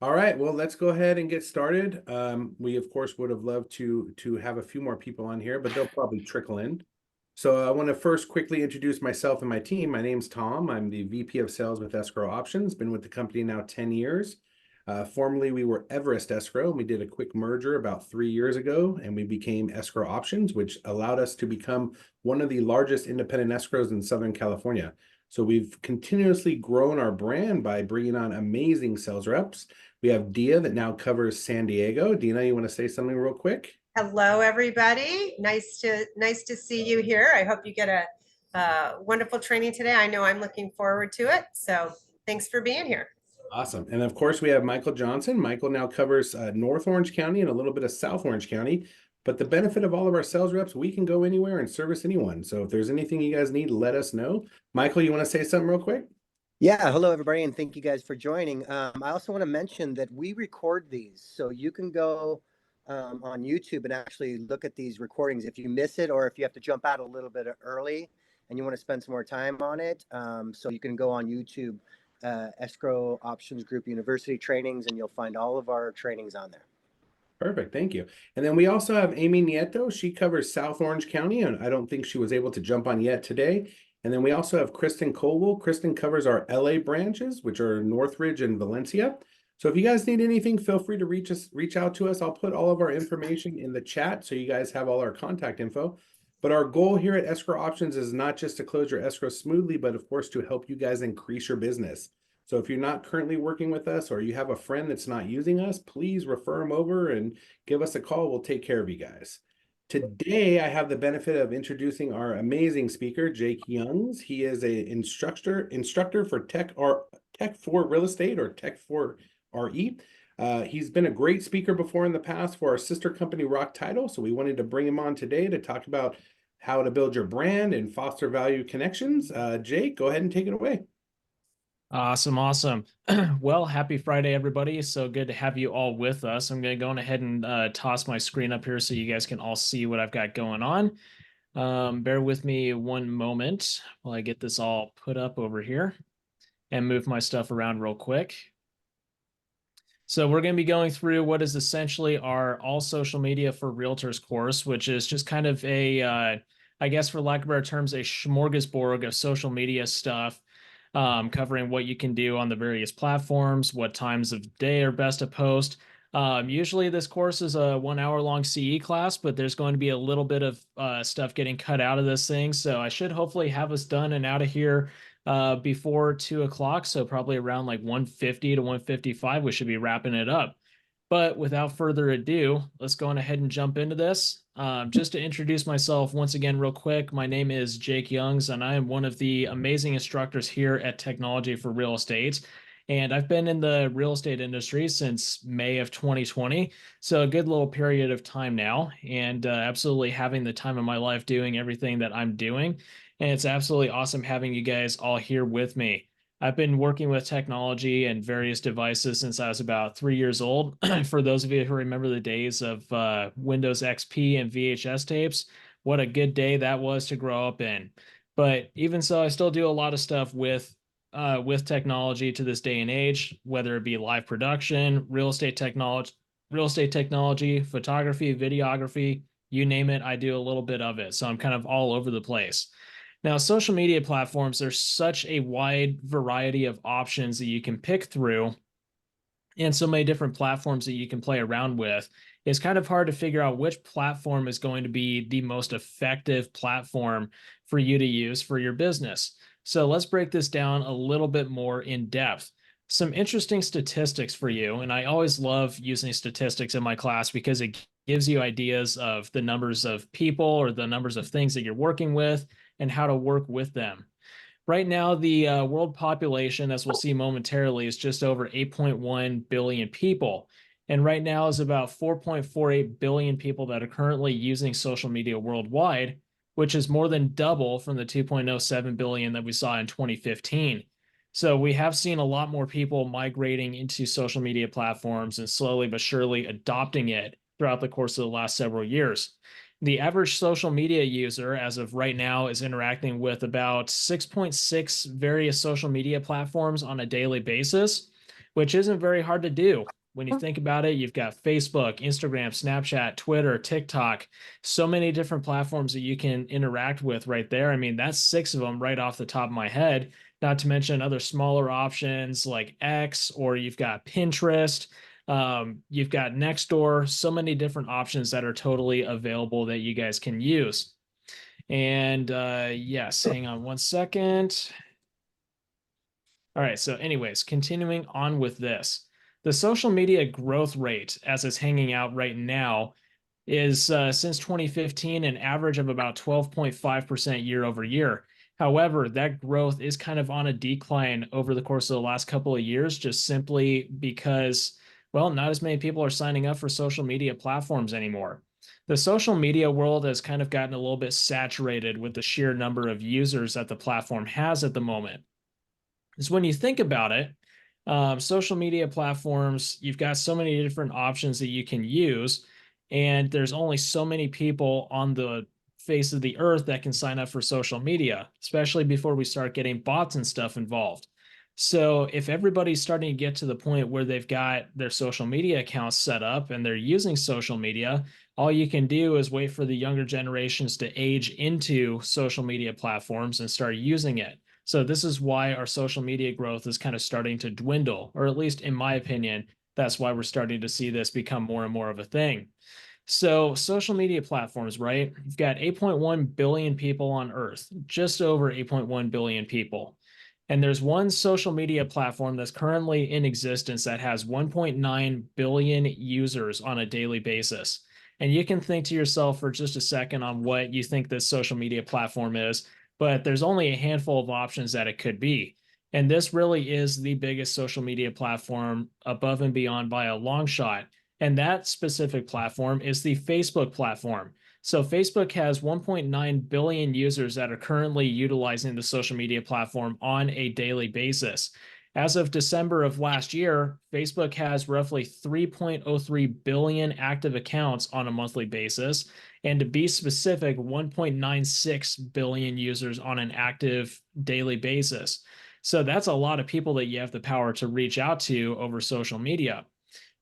All right, well, let's go ahead and get started. We of course would have loved to have a few more people on here, but they'll probably trickle in. So I want to first quickly introduce myself and my team. My name's Tom. I'm the VP of Sales with Escrow Options. Been with the company now 10 years. Formerly, we were Everest Escrow. We did a quick merger about 3 years ago, and we became Escrow Options, which allowed us to become one of the largest independent escrows in Southern California. So we've continuously grown our brand by bringing on amazing sales reps. We have Dia that now covers San Diego. Dina, you want to say something real quick? Hello, everybody. Nice to see you here. I hope you get a wonderful training today. I know I'm looking forward to it. So thanks for being here. Awesome. And of course, we have Michael Johnson. Michael now covers North Orange County and a little bit of South Orange County. But the benefit of all of our sales reps, we can go anywhere and service anyone. So if there's anything you guys need, let us know. Michael, you want to say something real quick? Yeah, hello everybody, and thank you guys for joining. I also want to mention that we record these, so you can go on YouTube and actually look at these recordings if you miss it, or if you have to jump out a little bit early and you want to spend some more time on it. So you can go on YouTube, Escrow Options Group University trainings, and you'll find all of our trainings on there. Perfect. Thank you. And then we also have Amy Nieto. She covers South Orange County, and I don't think she was able to jump on yet today. And then we also have Kristen Colwell. Kristen covers our LA branches, which are Northridge and Valencia. So if you guys need anything, feel free to reach out to us. I'll put all of our information in the chat so you guys have all our contact info. But our goal here at Escrow Options is not just to close your escrow smoothly, but of course to help you guys increase your business. So if you're not currently working with us or you have a friend that's not using us, please refer them over and give us a call. We'll take care of you guys. Today, I have the benefit of introducing our amazing speaker, Jake Youngs. He is an instructor for Tech for Real Estate, or Tech for RE. He's been a great speaker before in the past for our sister company, Rock Title. So we wanted to bring him on today to talk about how to build your brand and foster value connections. Jake, go ahead and take it away. Awesome. Well, happy Friday, everybody. So good to have you all with us. I'm going to go ahead and toss my screen up here so you guys can all see what I've got going on. Bear with me one moment while I get this all put up over here and move my stuff around real quick. So we're going to be going through what is essentially our All Social Media for Realtors course, which is just kind of a, I guess for lack of better terms, a smorgasbord of social media stuff. Covering what you can do on the various platforms, what times of day are best to post. Usually this course is a 1 hour long CE class, but there's going to be a little bit of stuff getting cut out of this thing. So I should hopefully have us done and out of here before 2 o'clock. So probably around like 1:50 to 1:55, we should be wrapping it up. But without further ado, let's go on ahead and jump into this. Just to introduce myself once again real quick, my name is Jake Youngs, and I am one of the amazing instructors here at Technology for Real Estate. And I've been in the real estate industry since May of 2020, so a good little period of time now, and absolutely having the time of my life doing everything that I'm doing. And it's absolutely awesome having you guys all here with me. I've been working with technology and various devices since I was about 3 years old. For those of you who remember the days of Windows XP and VHS tapes, what a good day that was to grow up in. But even so, I still do a lot of stuff with technology to this day and age, whether it be live production, real estate technology, photography, videography, you name it, I do a little bit of it. So I'm kind of all over the place. Now, social media platforms, there's such a wide variety of options that you can pick through and so many different platforms that you can play around with. It's kind of hard to figure out which platform is going to be the most effective platform for you to use for your business. So let's break this down a little bit more in depth. Some interesting statistics for you, and I always love using statistics in my class because it gives you ideas of the numbers of people or the numbers of things that you're working with and how to work with them. Right now, the world population, as we'll see momentarily, is just over 8.1 billion people. And right now is about 4.48 billion people that are currently using social media worldwide, which is more than double from the 2.07 billion that we saw in 2015. So we have seen a lot more people migrating into social media platforms and slowly but surely adopting it throughout the course of the last several years. The average social media user, as of right now, is interacting with about 6.6 various social media platforms on a daily basis, which isn't very hard to do. When you think about it, you've got Facebook, Instagram, Snapchat, Twitter, TikTok, so many different platforms that you can interact with right there. I mean, that's 6 of them right off the top of my head, not to mention other smaller options like X, or you've got Pinterest, you've got Nextdoor, so many different options that are totally available that you guys can use. And yes, hang on one second. All right, so anyways, continuing on with this. The social media growth rate, as it's hanging out right now, is since 2015 an average of about 12.5% year over year. However, that growth is kind of on a decline over the course of the last couple of years, just simply because, well, not as many people are signing up for social media platforms anymore. The social media world has kind of gotten a little bit saturated with the sheer number of users that the platform has at the moment. Is when you think about it, social media platforms, you've got so many different options that you can use, and there's only so many people on the face of the earth that can sign up for social media, especially before we start getting bots and stuff involved. So if everybody's starting to get to the point where they've got their social media accounts set up and they're using social media, all you can do is wait for the younger generations to age into social media platforms and start using it. So this is why our social media growth is kind of starting to dwindle, or at least in my opinion, that's why we're starting to see this become more and more of a thing. So social media platforms, right? You've got 8.1 billion people on Earth, just over 8.1 billion people. And there's one social media platform that's currently in existence that has 1.9 billion users on a daily basis. And you can think to yourself for just a second on what you think this social media platform is, but there's only a handful of options that it could be. And this really is the biggest social media platform above and beyond by a long shot. And that specific platform is the Facebook platform. So Facebook has 1.9 billion users that are currently utilizing the social media platform on a daily basis. As of December of last year, Facebook has roughly 3.03 billion active accounts on a monthly basis. And to be specific, 1.96 billion users on an active daily basis. So that's a lot of people that you have the power to reach out to over social media.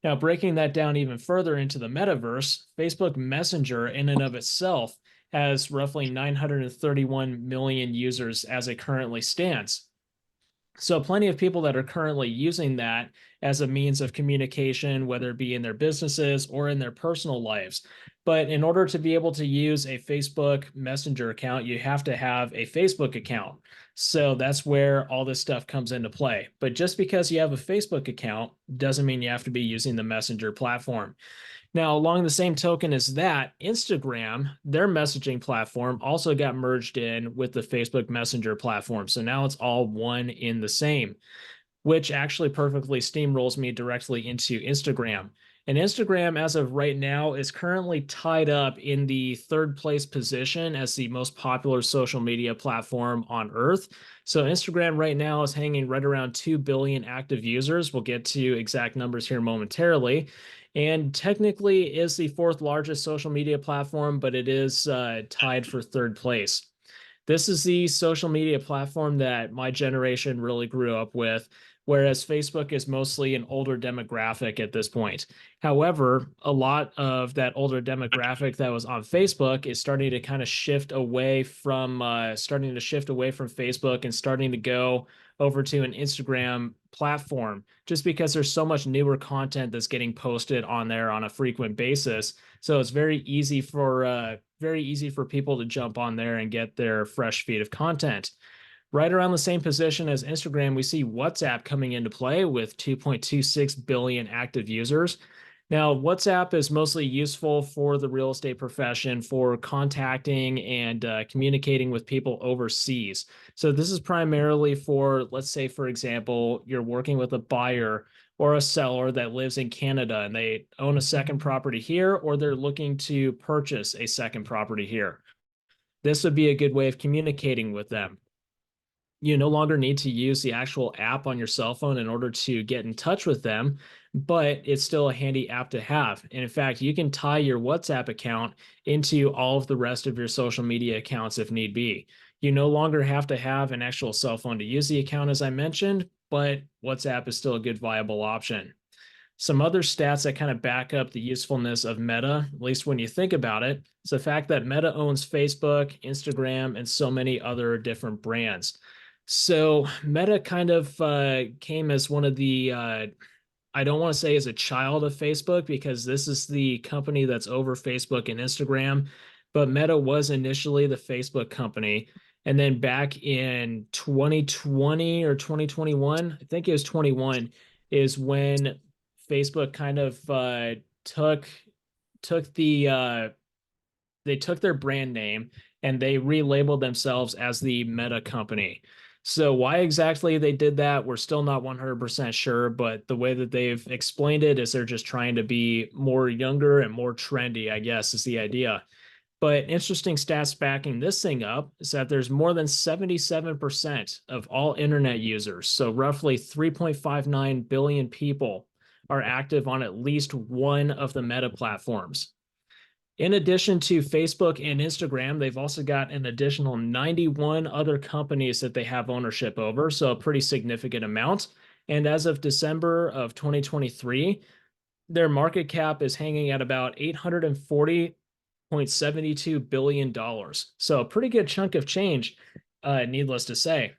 Now, breaking that down even further into the metaverse, Facebook Messenger in and of itself has roughly 931 million users as it currently stands. So plenty of people that are currently using that as a means of communication, whether it be in their businesses or in their personal lives. But in order to be able to use a Facebook Messenger account, you have to have a Facebook account. So that's where all this stuff comes into play. But just because you have a Facebook account doesn't mean you have to be using the Messenger platform. Now, along the same token as that, Instagram, their messaging platform, also got merged in with the Facebook Messenger platform. So now it's all one in the same, which actually perfectly steamrolls me directly into Instagram. And Instagram, as of right now, is currently tied up in the 3rd place position as the most popular social media platform on Earth. So Instagram right now is hanging right around 2 billion active users. We'll get to exact numbers here momentarily. And technically is the 4th largest social media platform, but it is tied for 3rd place. This is the social media platform that my generation really grew up with, whereas Facebook is mostly an older demographic at this point. However, a lot of that older demographic that was on Facebook is starting to kind of shift away from Facebook and starting to go over to an Instagram platform, just because there's so much newer content that's getting posted on there on a frequent basis. So it's very easy for people to jump on there and get their fresh feed of content. Right around the same position as Instagram, we see WhatsApp coming into play with 2.26 billion active users. Now, WhatsApp is mostly useful for the real estate profession for contacting and communicating with people overseas. So this is primarily for, let's say, for example, you're working with a buyer or a seller that lives in Canada and they own a second property here, or they're looking to purchase a second property here. This would be a good way of communicating with them. You no longer need to use the actual app on your cell phone in order to get in touch with them, but it's still a handy app to have. And in fact, you can tie your WhatsApp account into all of the rest of your social media accounts if need be. You no longer have to have an actual cell phone to use the account, as I mentioned, but WhatsApp is still a good viable option. Some other stats that kind of back up the usefulness of Meta, at least when you think about it, is the fact that Meta owns Facebook, Instagram, and so many other different brands. So Meta kind of came as one of the, I don't want to say as a child of Facebook, because this is the company that's over Facebook and Instagram, but Meta was initially the Facebook company. And then back in 2020 or 2021, I think it was 21, is when Facebook kind of took the they took their brand name and they relabeled themselves as the Meta company. So why exactly they did that, we're still not 100% sure, but the way that they've explained it is they're just trying to be more younger and more trendy, I guess, is the idea. But interesting stats backing this thing up is that there's more than 77% of all internet users, so roughly 3.59 billion people, are active on at least one of the Meta platforms. In addition to Facebook and Instagram, they've also got an additional 91 other companies that they have ownership over, so a pretty significant amount. And as of December of 2023, their market cap is hanging at about $840.72 billion. So a pretty good chunk of change, needless to say.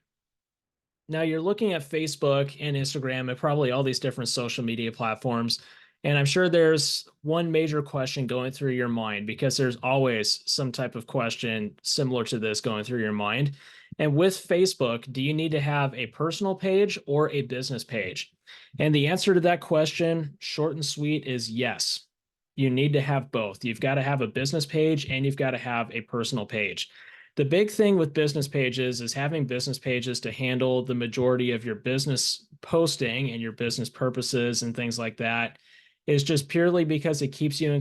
Now you're looking at Facebook and Instagram and probably all these different social media platforms. And I'm sure there's one major question going through your mind, because there's always some type of question similar to this going through your mind. And with Facebook, do you need to have a personal page or a business page? And the answer to that question, short and sweet, is yes. You need to have both. You've got to have a business page and you've got to have a personal page. The big thing with business pages is having business pages to handle the majority of your business posting and your business purposes and things like that, is just purely because it keeps you in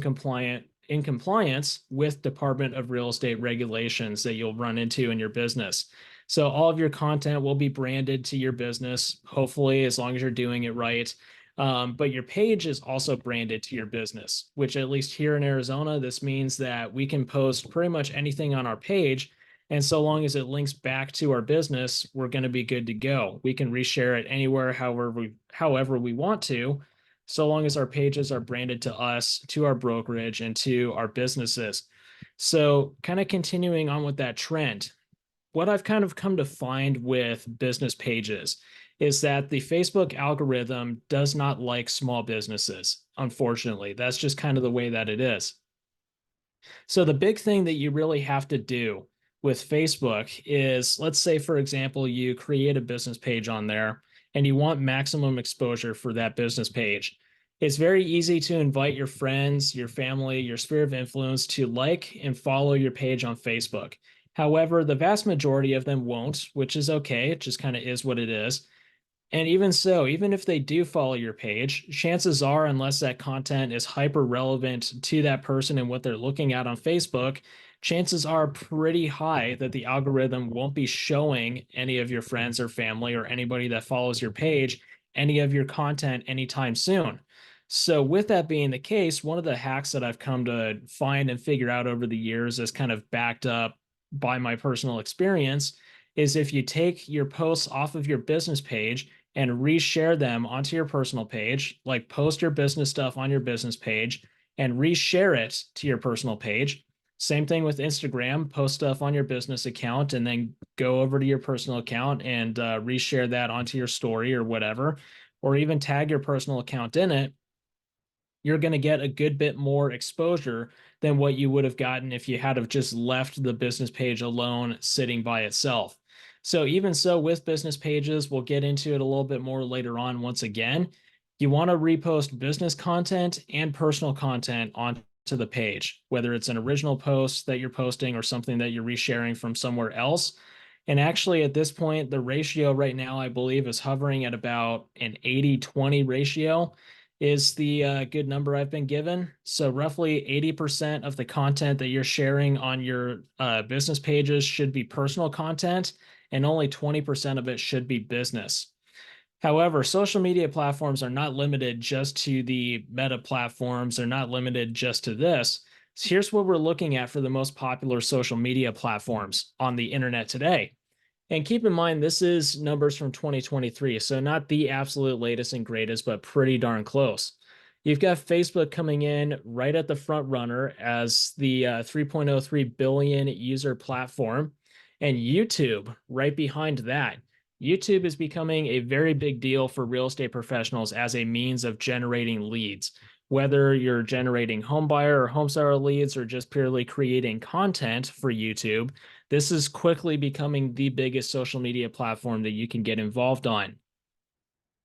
compliance with Department of Real Estate regulations that you'll run into in your business. So all of your content will be branded to your business, hopefully, as long as you're doing it right. But your page is also branded to your business, which at least here in Arizona, this means that we can post pretty much anything on our page. And so long as it links back to our business, we're going to be good to go. We can reshare it anywhere, however we want to, so long as our pages are branded to us, to our brokerage, and to our businesses. So kind of continuing on with that trend, what I've kind of come to find with business pages is that the Facebook algorithm does not like small businesses. Unfortunately, that's just kind of the way that it is. So the big thing that you really have to do with Facebook is, let's say, for example, you create a business page on there and you want maximum exposure for that business page. It's very easy to invite your friends, your family, your sphere of influence to like and follow your page on Facebook. However, the vast majority of them won't, which is okay. It just kind of is what it is. And even so, even if they do follow your page, chances are, unless that content is hyper relevant to that person and what they're looking at on Facebook, chances are pretty high that the algorithm won't be showing any of your friends or family or anybody that follows your page any of your content anytime soon. So with that being the case, one of the hacks that I've come to find and figure out over the years, is kind of backed up by my personal experience, is if you take your posts off of your business page and reshare them onto your personal page, like post your business stuff on your business page and reshare it to your personal page. Same thing with Instagram, post stuff on your business account and then go over to your personal account and reshare that onto your story or whatever, or even tag your personal account in it. You're going to get a good bit more exposure than what you would have gotten if you had have just left the business page alone sitting by itself. So even so, with business pages, we'll get into it a little bit more later on. Once again, you want to repost business content and personal content onto the page, whether it's an original post that you're posting or something that you're resharing from somewhere else. And actually, at this point, the ratio right now, I believe, is hovering at about an 80-20 ratio is the good number I've been given. So roughly 80% of the content that you're sharing on your business pages should be personal content, and only 20% of it should be business. However, social media platforms are not limited just to the Meta platforms. They're not limited just to this. So here's what we're looking at for the most popular social media platforms on the internet today. And keep in mind, this is numbers from 2023, so not the absolute latest and greatest, but pretty darn close. You've got Facebook coming in right at the front runner as the 3.03 billion user platform, and YouTube right behind that. YouTube is becoming a very big deal for real estate professionals as a means of generating leads. Whether you're generating home buyer or home seller leads or just purely creating content for YouTube, this is quickly becoming the biggest social media platform that you can get involved on.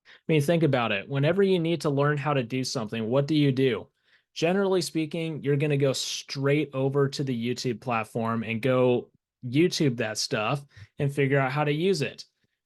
I mean, think about it. Whenever you need to learn how to do something, what do? Generally speaking, you're going to go straight over to the YouTube platform and go YouTube that stuff and figure out how to use it.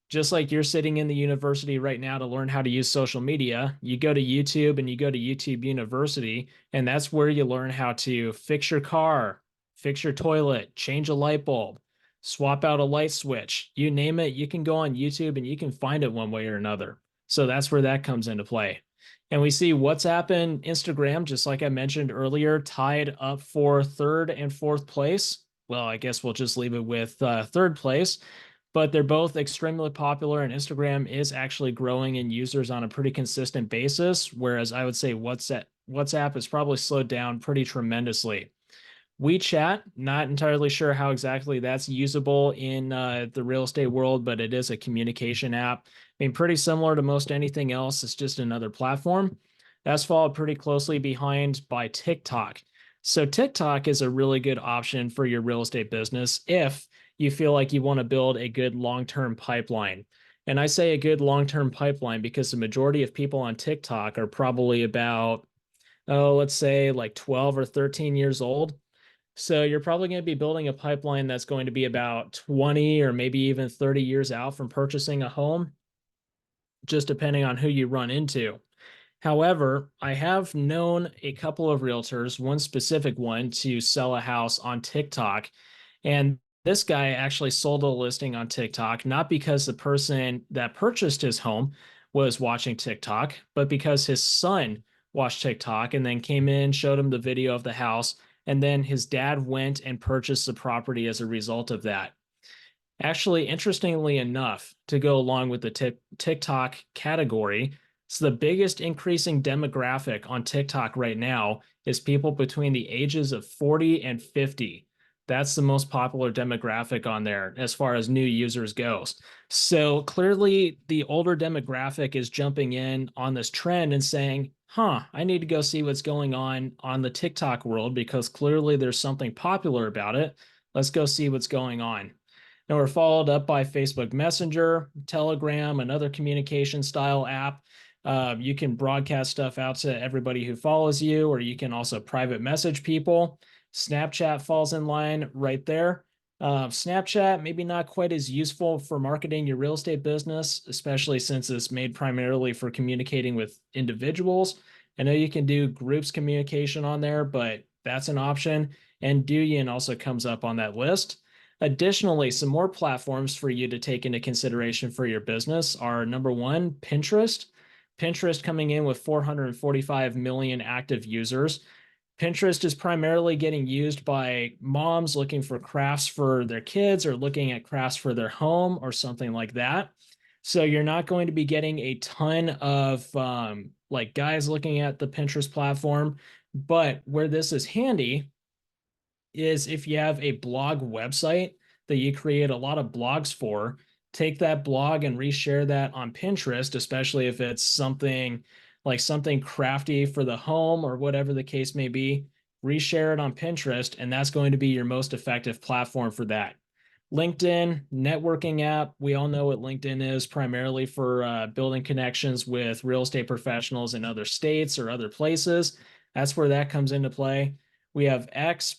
Just like you're sitting in the university right now to learn how to use social media, you go to YouTube and you go to YouTube University, and that's where you learn how to fix your car, fix your toilet, change a light bulb, swap out a light switch, you name it, you can go on YouTube and you can find it one way or another. So that's where that comes into play. And we see WhatsApp and Instagram, just like I mentioned earlier, tied up for third and fourth place. Well, I guess we'll just leave it with third place, but they're both extremely popular, and Instagram is actually growing in users on a pretty consistent basis, whereas I would say WhatsApp has probably slowed down pretty tremendously. WeChat, not entirely sure how exactly that's usable in the real estate world, but it is a communication app. I mean, pretty similar to most anything else. It's just another platform. That's followed pretty closely behind by TikTok. So TikTok is a really good option for your real estate business if you feel like you want to build a good long-term pipeline. And I say a good long-term pipeline because the majority of people on TikTok are probably about, let's say like 12 or 13 years old. So you're probably going to be building a pipeline that's going to be about 20 or maybe even 30 years out from purchasing a home, just depending on who you run into. However, I have known a couple of realtors, one specific one, to sell a house on TikTok. And this guy actually sold a listing on TikTok, not because the person that purchased his home was watching TikTok, but because his son watched TikTok and then came in, showed him the video of the house, and then his dad went and purchased the property as a result of that. Actually, interestingly enough, to go along with the TikTok category, so the biggest increasing demographic on TikTok right now is people between the ages of 40 and 50. That's the most popular demographic on there as far as new users goes. So clearly the older demographic is jumping in on this trend and saying, I need to go see what's going on the TikTok world because clearly there's something popular about it. Let's go see what's going on. Now we're followed up by Facebook Messenger, Telegram, another communication style app. You can broadcast stuff out to everybody who follows you, or you can also private message people. Snapchat falls in line right there. Snapchat, maybe not quite as useful for marketing your real estate business, especially since it's made primarily for communicating with individuals. I know you can do groups communication on there, but that's an option. And Douyin also comes up on that list. Additionally, some more platforms for you to take into consideration for your business are number one, Pinterest. Pinterest coming in with 445 million active users. Pinterest is primarily getting used by moms looking for crafts for their kids or looking at crafts for their home or something like that. So you're not going to be getting a ton of like guys looking at the Pinterest platform. But where this is handy is if you have a blog website that you create a lot of blogs for, take that blog and reshare that on Pinterest, especially if it's something like something crafty for the home or whatever the case may be, reshare it on Pinterest, and that's going to be your most effective platform for that. LinkedIn, networking app. We all know what LinkedIn is, primarily for building connections with real estate professionals in other states or other places. That's where that comes into play. We have X,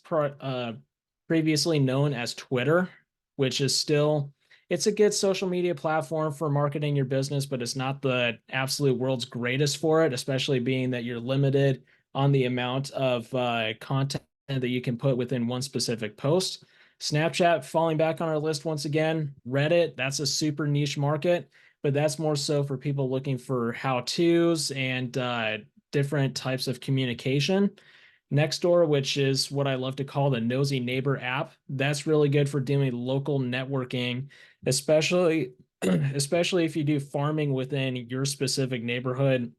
previously known as Twitter, which is still, it's a good social media platform for marketing your business, but it's not the absolute world's greatest for it, especially being that you're limited on the amount of content that you can put within one specific post. Snapchat falling back on our list once again. Reddit, that's a super niche market, but that's more so for people looking for how-tos and different types of communication. Nextdoor, which is what I love to call the nosy neighbor app. That's really good for doing local networking, especially especially if you do farming within your specific neighborhood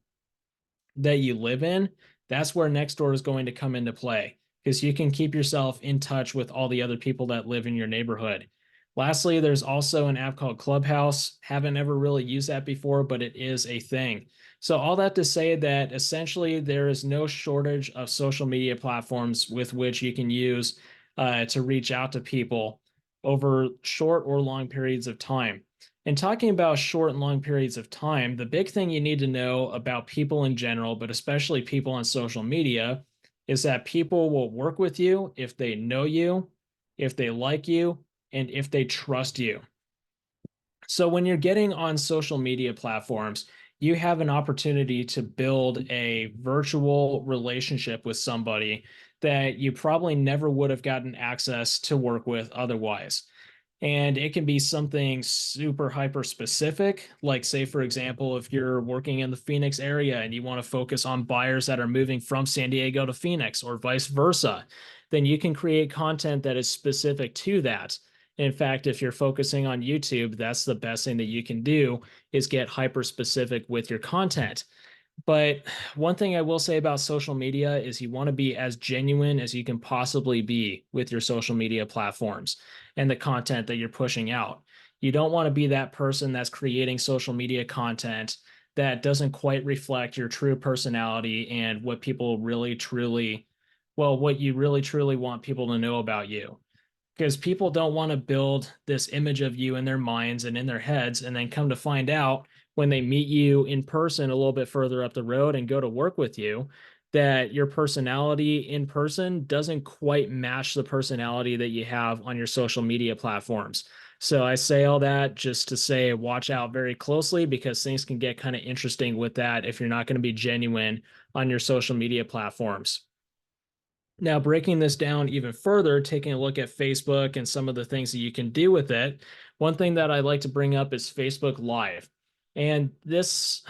that you live in. That's where Nextdoor is going to come into play, because you can keep yourself in touch with all the other people that live in your neighborhood. Lastly, there's also an app called Clubhouse. Haven't ever really used that before, but it is a thing. So all that to say that essentially there is no shortage of social media platforms with which you can use to reach out to people over short or long periods of time. And talking about short and long periods of time, the big thing you need to know about people in general, but especially people on social media, is that people will work with you if they know you, if they like you, and if they trust you. So when you're getting on social media platforms, you have an opportunity to build a virtual relationship with somebody that you probably never would have gotten access to work with otherwise. And it can be something super hyper specific, like say, for example, if you're working in the Phoenix area and you want to focus on buyers that are moving from San Diego to Phoenix or vice versa, then you can create content that is specific to that. In fact, if you're focusing on YouTube, that's the best thing that you can do, is get hyper specific with your content. But one thing I will say about social media is you want to be as genuine as you can possibly be with your social media platforms and the content that you're pushing out. You don't want to be that person that's creating social media content that doesn't quite reflect your true personality and what people really truly, well, what you really truly want people to know about you. Because people don't want to build this image of you in their minds and in their heads, and then come to find out when they meet you in person a little bit further up the road and go to work with you, that your personality in person doesn't quite match the personality that you have on your social media platforms. So I say all that just to say, watch out very closely, because things can get kind of interesting with that if you're not going to be genuine on your social media platforms. Now, breaking this down even further, taking a look at Facebook and some of the things that you can do with it, one thing that I like to bring up is Facebook Live. And this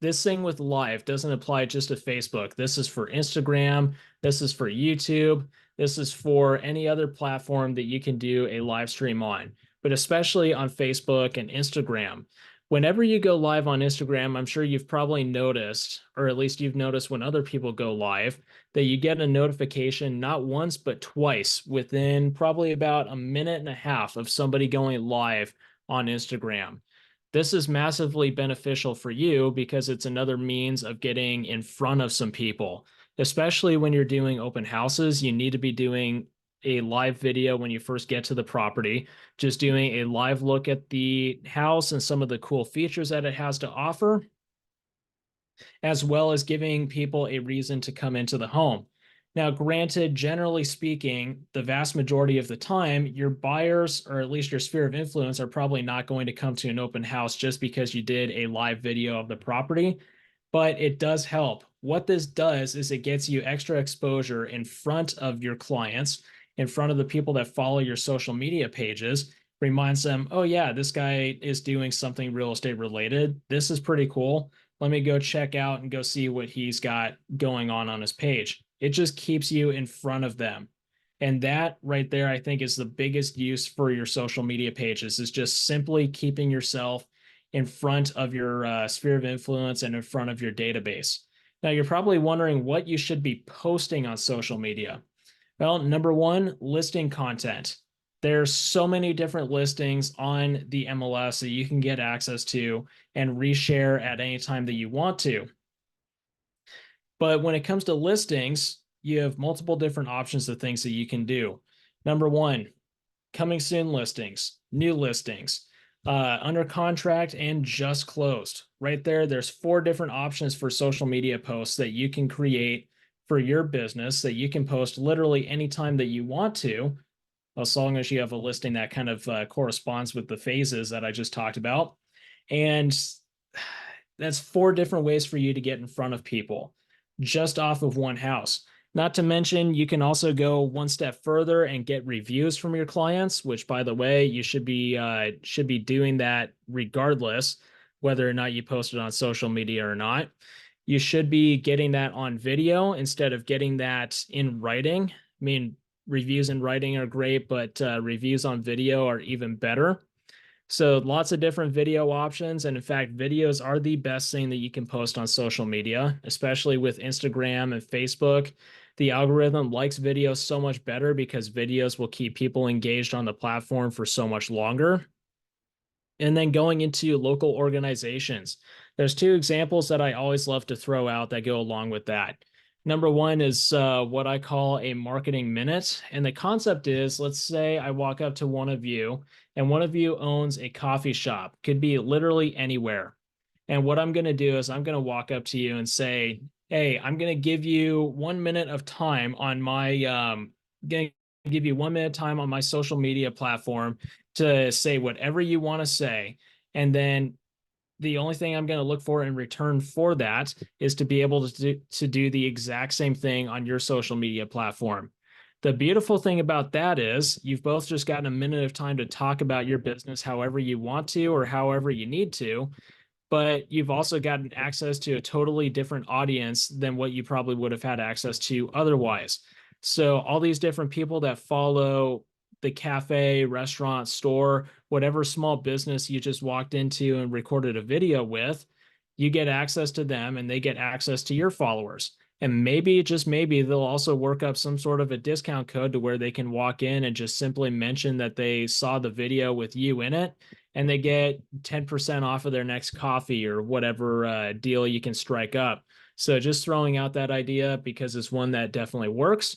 thing with Live doesn't apply just to Facebook. This is for Instagram, this is for YouTube, this is for any other platform that you can do a live stream on, but especially on Facebook and Instagram. Whenever you go live on Instagram, I'm sure you've probably noticed, or at least you've noticed when other people go live, that you get a notification not once, but twice within probably about a minute and a half of somebody going live on Instagram. This is massively beneficial for you because it's another means of getting in front of some people, especially when you're doing open houses. You need to be doing a live video when you first get to the property, just doing a live look at the house and some of the cool features that it has to offer, as well as giving people a reason to come into the home. Now, granted, generally speaking, the vast majority of the time, your buyers, or at least your sphere of influence, are probably not going to come to an open house just because you did a live video of the property, but it does help. What this does is it gets you extra exposure in front of your clients, in front of the people that follow your social media pages, reminds them, oh yeah, this guy is doing something real estate related. This is pretty cool. Let me go check out and go see what he's got going on his page. It just keeps you in front of them. And that right there, I think, is the biggest use for your social media pages, is just simply keeping yourself in front of your sphere of influence and in front of your database. Now, you're probably wondering what you should be posting on social media. Well, number one, listing content. There's so many different listings on the MLS that you can get access to and reshare at any time that you want to. But when it comes to listings, you have multiple different options of things that you can do. Number one, coming soon listings, new listings, under contract, and just closed. Right there, there's 4 different options for social media posts that you can create for your business that you can post literally anytime that you want to, as long as you have a listing that kind of corresponds with the phases that I just talked about. And that's 4 different ways for you to get in front of people just off of one house. Not to mention, you can also go one step further and get reviews from your clients, which, by the way, you should be doing that regardless whether or not you post it on social media or not. you should be getting that on video instead of getting that in writing. I mean, reviews in writing are great, but reviews on video are even better. So lots of different video options. And in fact, videos are the best thing that you can post on social media, especially with Instagram and Facebook. The algorithm likes videos so much better because videos will keep people engaged on the platform for so much longer. And then going into local organizations, there's two examples that I always love to throw out that go along with that. Number one is what I call a marketing minute. And the concept is, let's say I walk up to one of you and one of you owns a coffee shop, could be literally anywhere. And what I'm going to do is I'm going to walk up to you and say, hey, I'm going to give you 1 minute of time on my, going to give you 1 minute time on my social media platform to say whatever you want to say. And then the only thing I'm going to look for in return for that is to be able to do the exact same thing on your social media platform. The beautiful thing about that is you've both just gotten a minute of time to talk about your business however you want to or however you need to, but you've also gotten access to a totally different audience than what you probably would have had access to otherwise. So all these different people that follow the cafe, restaurant, store, whatever small business you just walked into and recorded a video with, you get access to them and they get access to your followers. And maybe, just maybe, they'll also work up some sort of a discount code to where they can walk in and just simply mention that they saw the video with you in it, and they get 10% off of their next coffee or whatever deal you can strike up. So just throwing out that idea because it's one that definitely works.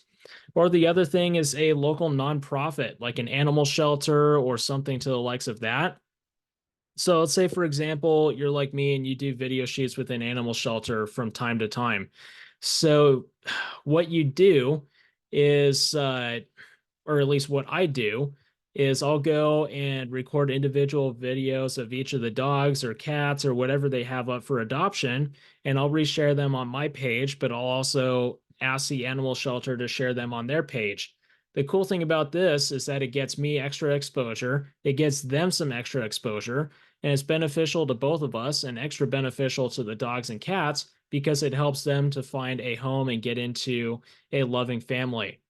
Or the other thing is a local nonprofit, like an animal shelter or something to the likes of that. So let's say, for example, you're like me and you do video shoots with an animal shelter from time to time. So what you do is, or at least what I do, is I'll go and record individual videos of each of the dogs or cats or whatever they have up for adoption, and I'll reshare them on my page, but I'll also ask the animal shelter to share them on their page. The cool thing about this is that it gets me extra exposure, it gets them some extra exposure, and it's beneficial to both of us and extra beneficial to the dogs and cats because it helps them to find a home and get into a loving family.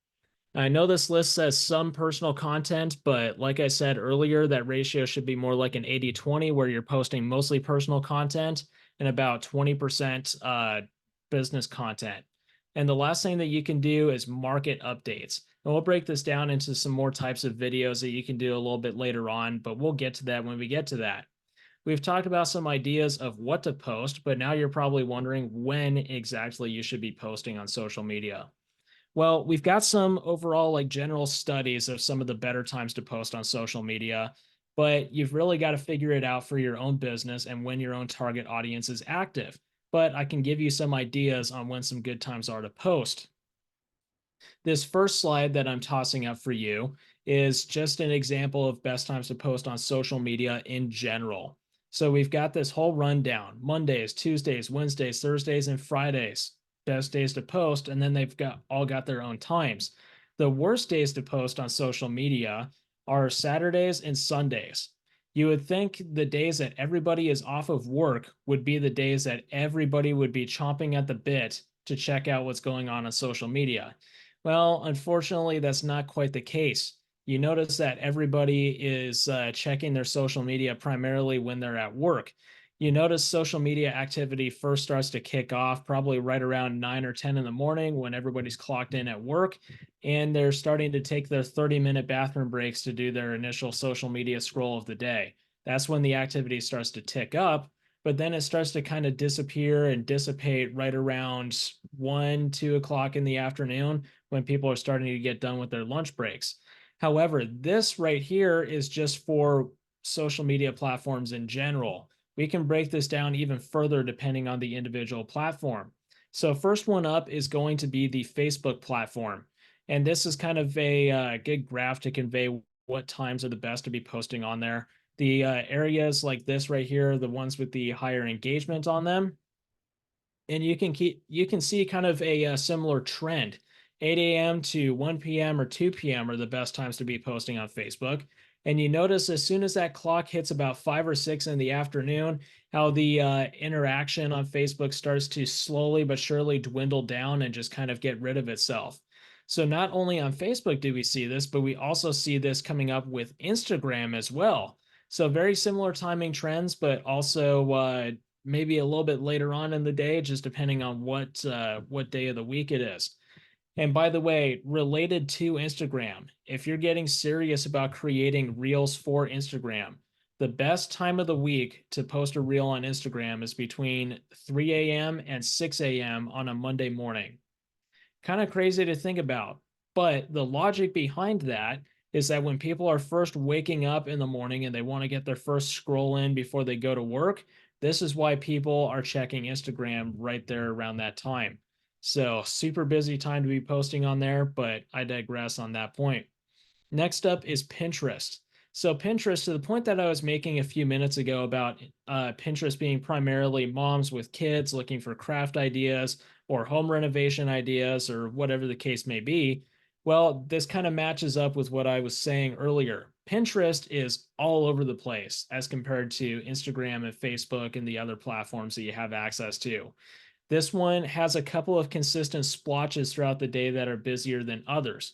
I know this list says some personal content, but like I said earlier, that ratio should be more like an 80-20, where you're posting mostly personal content and about 20% business content. And the last thing that you can do is market updates. And we'll break this down into some more types of videos that you can do a little bit later on, but we'll get to that when we get to that. We've talked about some ideas of what to post, but now you're probably wondering when exactly you should be posting on social media. Well, we've got some overall like general studies of some of the better times to post on social media, but you've really got to figure it out for your own business and when your own target audience is active. But I can give you some ideas on when some good times are to post. This first slide that I'm tossing up for you is just an example of best times to post on social media in general. So we've got this whole rundown: Mondays, Tuesdays, Wednesdays, Thursdays, and Fridays, best days to post, and then they've all got their own times. The worst days to post on social media are Saturdays and Sundays. You would think the days that everybody is off of work would be the days that everybody would be chomping at the bit to check out what's going on social media. Well, unfortunately, that's not quite the case. You notice that everybody is checking their social media primarily when they're at work. You notice social media activity first starts to kick off probably right around 9 or 10 in the morning when everybody's clocked in at work, and they're starting to take their 30-minute bathroom breaks to do their initial social media scroll of the day. That's when the activity starts to tick up, but then it starts to kind of disappear and dissipate right around 1, 2 o'clock in the afternoon when people are starting to get done with their lunch breaks. However, this right here is just for social media platforms in general. We can break this down even further depending on the individual platform. So first one up is going to be the Facebook platform. And this is kind of a good graph to convey what times are the best to be posting on there. The areas like this right here, the ones with the higher engagement on them. And you can see kind of a similar trend. 8 a.m. to 1 p.m. or 2 p.m. are the best times to be posting on Facebook. And you notice as soon as that clock hits about 5 or 6 in the afternoon, how the interaction on Facebook starts to slowly but surely dwindle down and just kind of get rid of itself. So not only on Facebook do we see this, but we also see this coming up with Instagram as well. So very similar timing trends, but also maybe a little bit later on in the day, just depending on what day of the week it is. And by the way, related to Instagram, if you're getting serious about creating reels for Instagram, the best time of the week to post a reel on Instagram is between 3 a.m. and 6 a.m. on a Monday morning. Kind of crazy to think about, but the logic behind that is that when people are first waking up in the morning and they want to get their first scroll in before they go to work, this is why people are checking Instagram right there around that time. So super busy time to be posting on there, but I digress on that point. Next up is Pinterest. So Pinterest, to the point that I was making a few minutes ago about Pinterest being primarily moms with kids looking for craft ideas or home renovation ideas or whatever the case may be. Well, this kind of matches up with what I was saying earlier. Pinterest is all over the place as compared to Instagram and Facebook and the other platforms that you have access to. This one has a couple of consistent splotches throughout the day that are busier than others.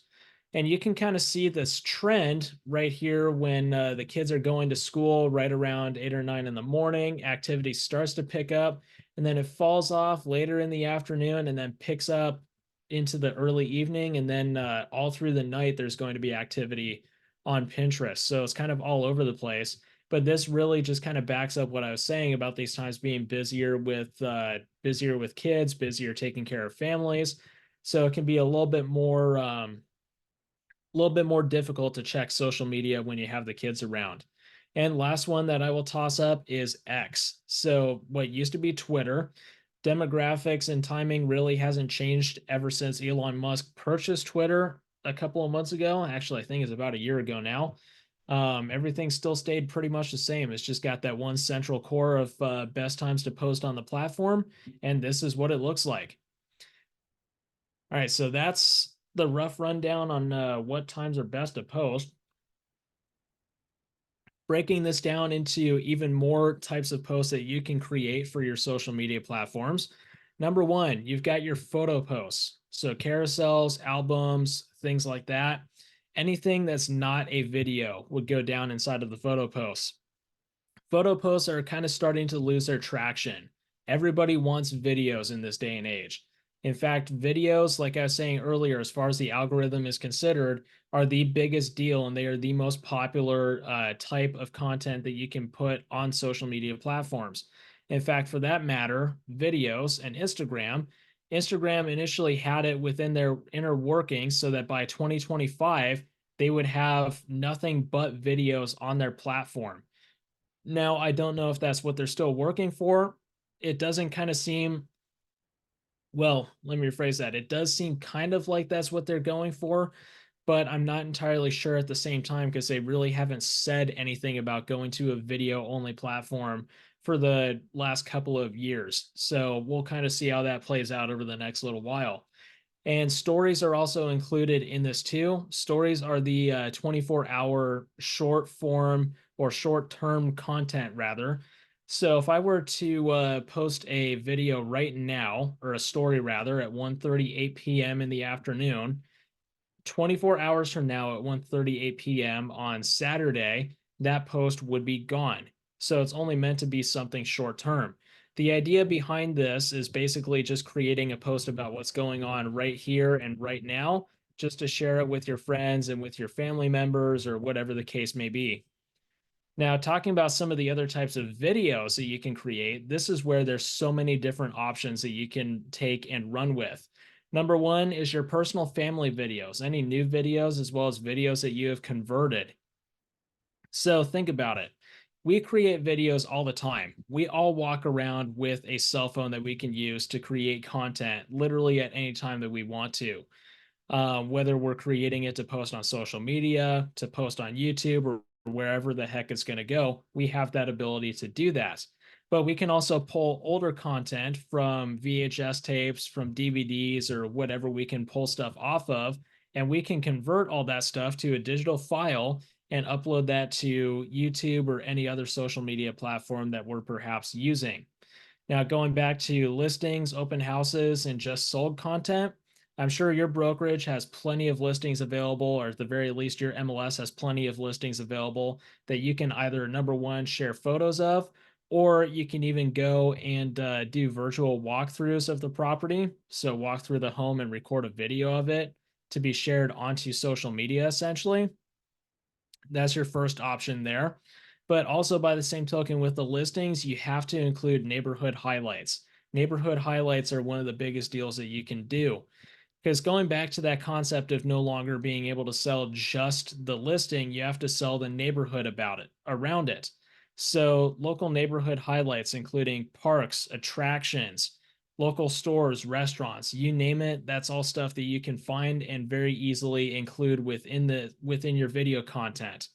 And you can kind of see this trend right here when the kids are going to school right around 8 or 9 in the morning. Activity starts to pick up and then it falls off later in the afternoon and then picks up into the early evening. And then all through the night, there's going to be activity on Pinterest. So it's kind of all over the place. But this really just kind of backs up what I was saying about these times being busier with kids, busier taking care of families. So it can be a little bit more difficult to check social media when you have the kids around. And last one that I will toss up is X. So what used to be Twitter, demographics and timing really hasn't changed ever since Elon Musk purchased Twitter a couple of months ago. Actually, I think it's about a year ago now. Everything still stayed pretty much the same. It's just got that one central core of best times to post on the platform. And this is what it looks like. All right, so that's the rough rundown on what times are best to post. Breaking this down into even more types of posts that you can create for your social media platforms. Number one, you've got your photo posts. So carousels, albums, things like that. Anything that's not a video would go down inside of the photo posts. Photo posts are kind of starting to lose their traction. Everybody wants videos in this day and age. In fact, videos, like I was saying earlier, as far as the algorithm is considered, are the biggest deal and they are the most popular type of content that you can put on social media platforms. In fact, for that matter, videos and Instagram initially had it within their inner workings so that by 2025, they would have nothing but videos on their platform. Now, I don't know if that's what they're still working for. It doesn't kind of seem, well, let me rephrase that. It does seem kind of like that's what they're going for, but I'm not entirely sure at the same time because they really haven't said anything about going to a video-only platform for the last couple of years. So we'll kind of see how that plays out over the next little while. And stories are also included in this too. Stories are the 24-hour short form or short-term content rather. So if I were to post a video right now, or a story rather, at 1:38 p.m. in the afternoon, 24 hours from now at 1:38 p.m. on Saturday, that post would be gone. So it's only meant to be something short term. The idea behind this is basically just creating a post about what's going on right here and right now, just to share it with your friends and with your family members or whatever the case may be. Now, talking about some of the other types of videos that you can create, this is where there's so many different options that you can take and run with. Number one is your personal family videos, any new videos, as well as videos that you have converted. So think about it. We create videos all the time. We all walk around with a cell phone that we can use to create content literally at any time that we want to. Whether we're creating it to post on social media, to post on YouTube, or wherever the heck it's going to go, we have that ability to do that. But we can also pull older content from VHS tapes, from DVDs, or whatever we can pull stuff off of, and we can convert all that stuff to a digital file and upload that to YouTube or any other social media platform that we're perhaps using. Now, going back to listings, open houses, and just sold content, I'm sure your brokerage has plenty of listings available, or at the very least, your MLS has plenty of listings available that you can either, number one, share photos of, or you can even go and do virtual walkthroughs of the property. So walk through the home and record a video of it to be shared onto social media, essentially. That's your first option there. But also by the same token with the listings, you have to include neighborhood highlights. Neighborhood highlights are one of the biggest deals that you can do. Because going back to that concept of no longer being able to sell just the listing, you have to sell the neighborhood about it, around it. So local neighborhood highlights, including parks, attractions, local stores, restaurants, you name it, that's all stuff that you can find and very easily include within your video content.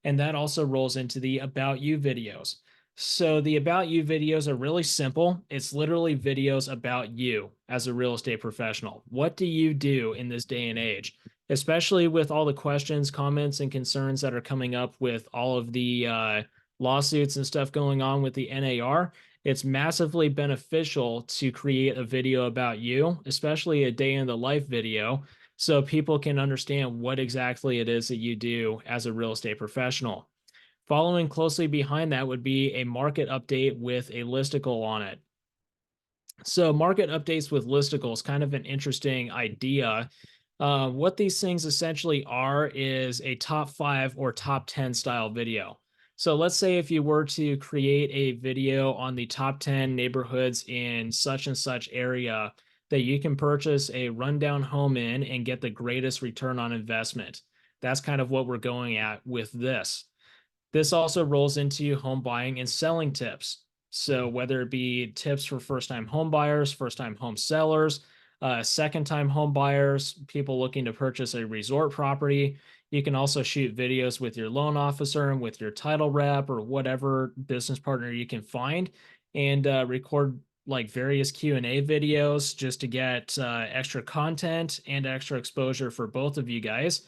And that also rolls into the About You videos. So the About You videos are really simple. It's literally videos about you as a real estate professional. What do you do in this day and age? Especially with all the questions, comments, and concerns that are coming up with all of the lawsuits and stuff going on with the NAR. It's massively beneficial to create a video about you, especially a day in the life video, so people can understand what exactly it is that you do as a real estate professional. Following closely behind that would be a market update with a listicle on it. So market updates with listicles, kind of an interesting idea. What these things essentially are is a top 5 or top 10 style video. So let's say if you were to create a video on the top 10 neighborhoods in such and such area that you can purchase a rundown home in and get the greatest return on investment. That's kind of what we're going at with this. This also rolls into home buying and selling tips. So whether it be tips for first-time home buyers, first-time home sellers, second-time home buyers, people looking to purchase a resort property, you can also shoot videos with your loan officer and with your title rep or whatever business partner you can find, and record like various Q&A videos just to get extra content and extra exposure for both of you guys.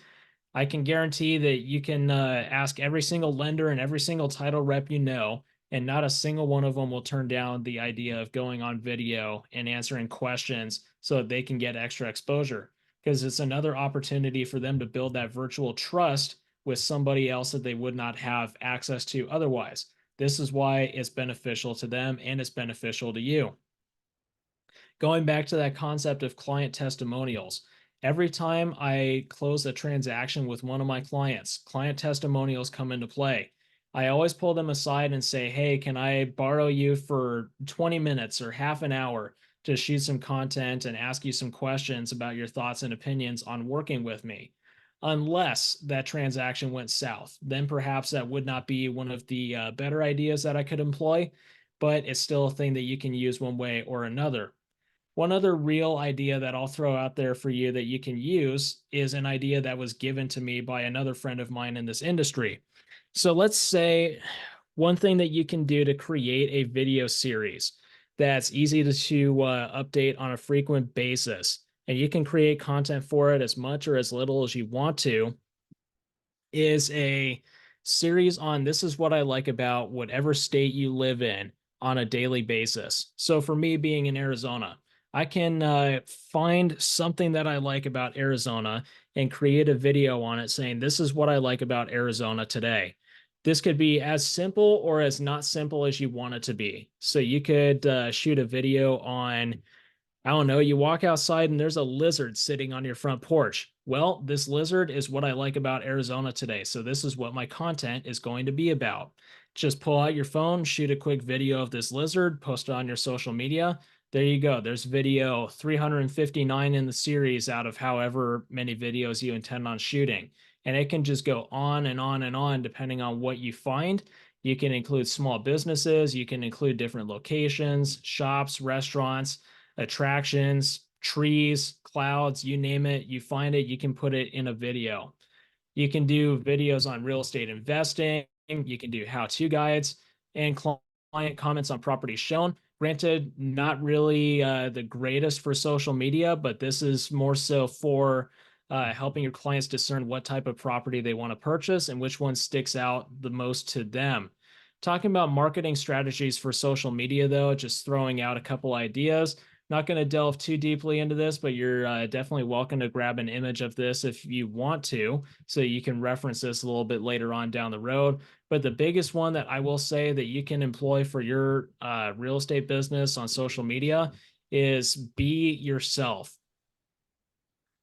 I can guarantee that you can ask every single lender and every single title rep you know, and not a single one of them will turn down the idea of going on video and answering questions so that they can get extra exposure, because it's another opportunity for them to build that virtual trust with somebody else that they would not have access to otherwise. This is why it's beneficial to them and it's beneficial to you. Going back to that concept of client testimonials, every time I close a transaction with one of my clients, client testimonials come into play. I always pull them aside and say, hey, can I borrow you for 20 minutes or half an hour to shoot some content and ask you some questions about your thoughts and opinions on working with me? Unless that transaction went south, then perhaps that would not be one of the better ideas that I could employ, but it's still a thing that you can use one way or another. One other real idea that I'll throw out there for you that you can use is an idea that was given to me by another friend of mine in this industry. So let's say one thing that you can do to create a video series that's easy to update on a frequent basis, and you can create content for it as much or as little as you want to, is a series on this is what I like about whatever state you live in on a daily basis. So for me, being in Arizona, I can find something that I like about Arizona and create a video on it saying, this is what I like about Arizona today. This could be as simple or as not simple as you want it to be. So you could shoot a video on, I don't know, you walk outside and there's a lizard sitting on your front porch. Well, this lizard is what I like about Arizona today. So this is what my content is going to be about. Just pull out your phone, shoot a quick video of this lizard, post it on your social media. There you go. There's video 359 in the series out of however many videos you intend on shooting. And it can just go on and on and on depending on what you find. You can include small businesses. You can include different locations, shops, restaurants, attractions, trees, clouds, you name it. You find it, you can put it in a video. You can do videos on real estate investing. You can do how-to guides and client comments on properties shown. Granted, not really the greatest for social media, but this is more so for helping your clients discern what type of property they want to purchase and which one sticks out the most to them. Talking about marketing strategies for social media, though, just throwing out a couple ideas. Not going to delve too deeply into this, but you're definitely welcome to grab an image of this if you want to, so you can reference this a little bit later on down the road. But the biggest one that I will say that you can employ for your real estate business on social media is be yourself.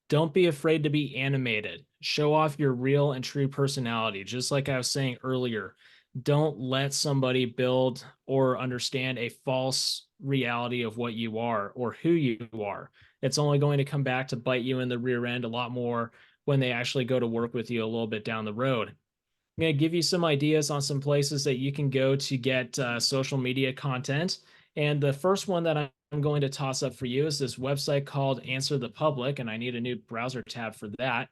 Don't be afraid to be animated. Show off your real and true personality. Just like I was saying earlier, don't let somebody build or understand a false reality of what you are or who you are. It's only going to come back to bite you in the rear end a lot more when they actually go to work with you a little bit down the road. I'm going to give you some ideas on some places that you can go to get social media content. And the first one that I'm going to toss up for you is this website called Answer the Public, and I need a new browser tab for that.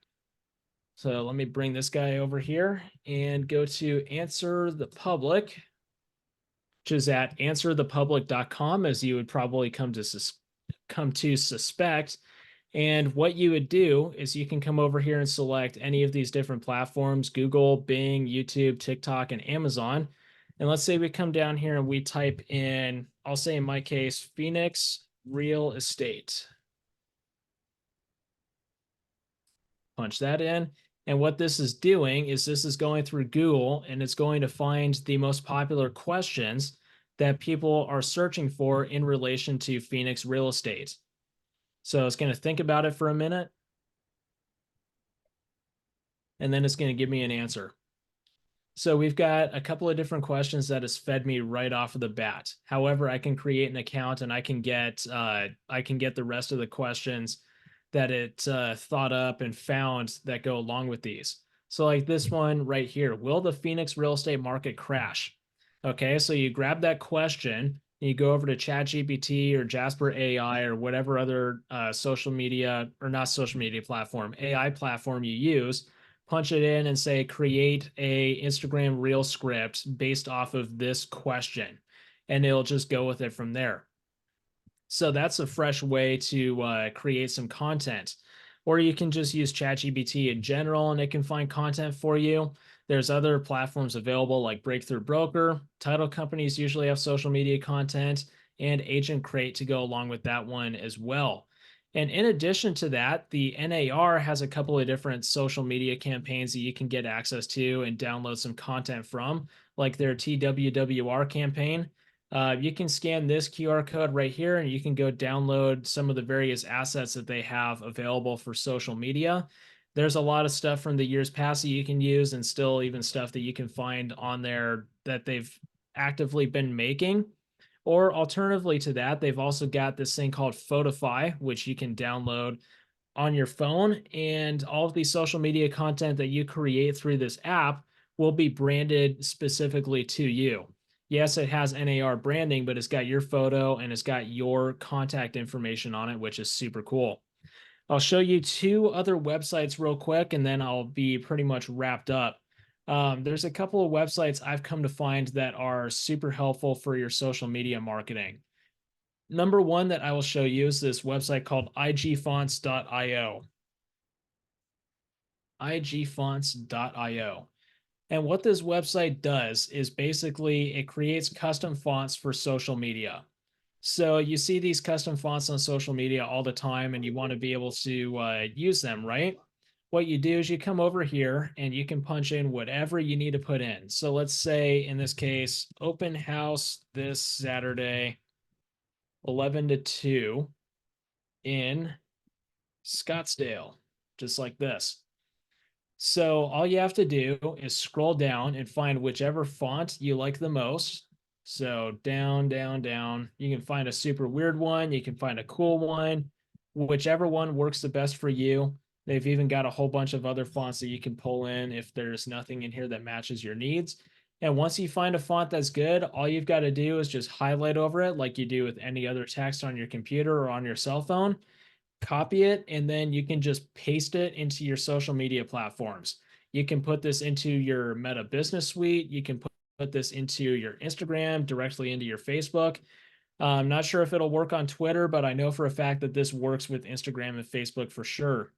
So let me bring this guy over here and go to Answer the Public, which is at answerthepublic.com, as you would probably come to suspect. And what you would do is you can come over here and select any of these different platforms: Google, Bing, YouTube, TikTok, and Amazon. And let's say we come down here and we type in, I'll say in my case, Phoenix Real Estate. Punch that in. And what this is doing is this is going through Google, and it's going to find the most popular questions that people are searching for in relation to Phoenix real estate. So it's going to think about it for a minute, and then it's going to give me an answer. So we've got a couple of different questions that has fed me right off of the bat. However, I can create an account and I can get the rest of the questions that it thought up and found that go along with these. So like this one right here, will the Phoenix real estate market crash? Okay, so you grab that question and you go over to ChatGPT or Jasper AI or whatever other social media, or not social media platform, AI platform you use, punch it in and say, create a Instagram reel script based off of this question, and it'll just go with it from there. So that's a fresh way to create some content. Or you can just use ChatGPT in general and it can find content for you. There's other platforms available like Breakthrough Broker. Title companies usually have social media content, and Agent Crate to go along with that one as well. And in addition to that, the NAR has a couple of different social media campaigns that you can get access to and download some content from, like their TWWR campaign. You can scan this QR code right here and you can go download some of the various assets that they have available for social media. There's a lot of stuff from the years past that you can use, and still even stuff that you can find on there that they've actively been making. Or alternatively to that, they've also got this thing called Photify, which you can download on your phone, and all of the social media content that you create through this app will be branded specifically to you. Yes, it has NAR branding, but it's got your photo and it's got your contact information on it, which is super cool. I'll show you two other websites real quick, and then I'll be pretty much wrapped up. There's a couple of websites I've come to find that are super helpful for your social media marketing. Number one that I will show you is this website called igfonts.io. igfonts.io. And what this website does is basically it creates custom fonts for social media. So you see these custom fonts on social media all the time, and you want to be able to use them, right? What you do is you come over here and you can punch in whatever you need to put in. So let's say in this case, open house this Saturday, 11 to 2 in Scottsdale, just like this. So all you have to do is scroll down and find whichever font you like the most. So down, down, down. You can find a super weird one. You can find a cool one. Whichever one works the best for you. They've even got a whole bunch of other fonts that you can pull in if there's nothing in here that matches your needs. And once you find a font that's good, all you've got to do is just highlight over it like you do with any other text on your computer or on your cell phone. Copy it, and then you can just paste it into your social media platforms. You can put this into your Meta Business Suite. You can put this into your Instagram, directly into your Facebook. I'm not sure if it'll work on Twitter, but I know for a fact that this works with Instagram and Facebook for sure.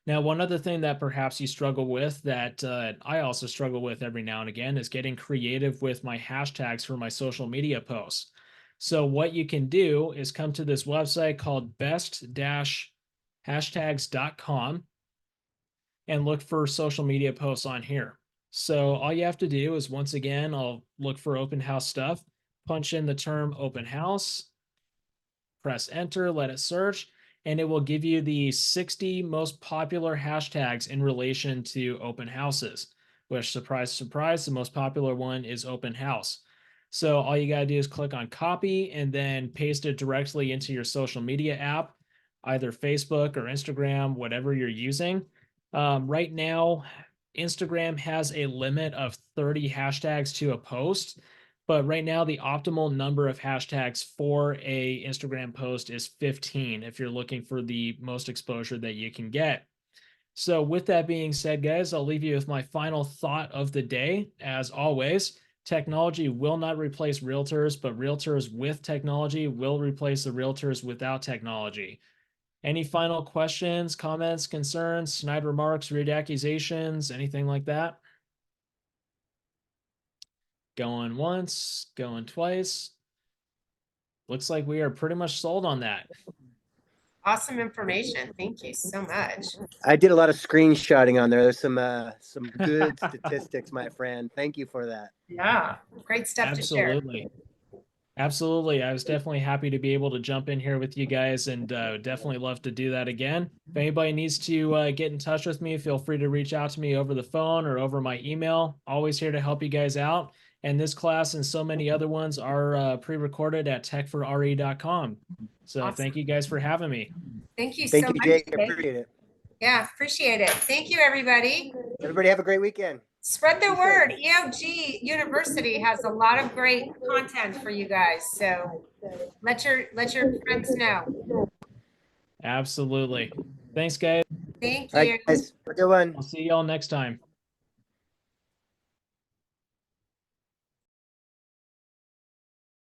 Now, one other thing that perhaps you struggle with that I also struggle with every now and again is getting creative with my hashtags for my social media posts. So what you can do is come to this website called best-hashtags.com and look for social media posts on here. So all you have to do is, once again, I'll look for open house stuff, punch in the term open house, press enter, let it search, and it will give you the 60 most popular hashtags in relation to open houses, which, surprise, surprise, the most popular one is open house. So all you got to do is click on copy and then paste it directly into your social media app, either Facebook or Instagram, whatever you're using. Right now, Instagram has a limit of 30 hashtags to a post. But right now, the optimal number of hashtags for a Instagram post is 15 if you're looking for the most exposure that you can get. So with that being said, guys, I'll leave you with my final thought of the day. As always, technology will not replace realtors, but realtors with technology will replace the realtors without technology. Any final questions, comments, concerns, snide remarks, rude accusations, anything like that? Going once, going twice. Looks like we are pretty much sold on that. Awesome information. Thank you so much. I did a lot of screenshotting on there. There's some good statistics, my friend. Thank you for that. Yeah, great stuff to share. Absolutely. Absolutely. I was definitely happy to be able to jump in here with you guys, and definitely love to do that again. If anybody needs to get in touch with me, feel free to reach out to me over the phone or over my email. Always here to help you guys out. And this class and so many other ones are pre-recorded at techforre.com. So Awesome. Thank you guys for having me. Thank you Thank so you, much. Jake. I Jake. appreciate it. Yeah, appreciate it. Thank you, everybody. Everybody have a great weekend. Spread the Be safe. word. EOG University has a lot of great content for you guys. So let your friends know. Absolutely. Thanks, guys. Thank All you. right, guys. Have a good one. I'll see y'all next time.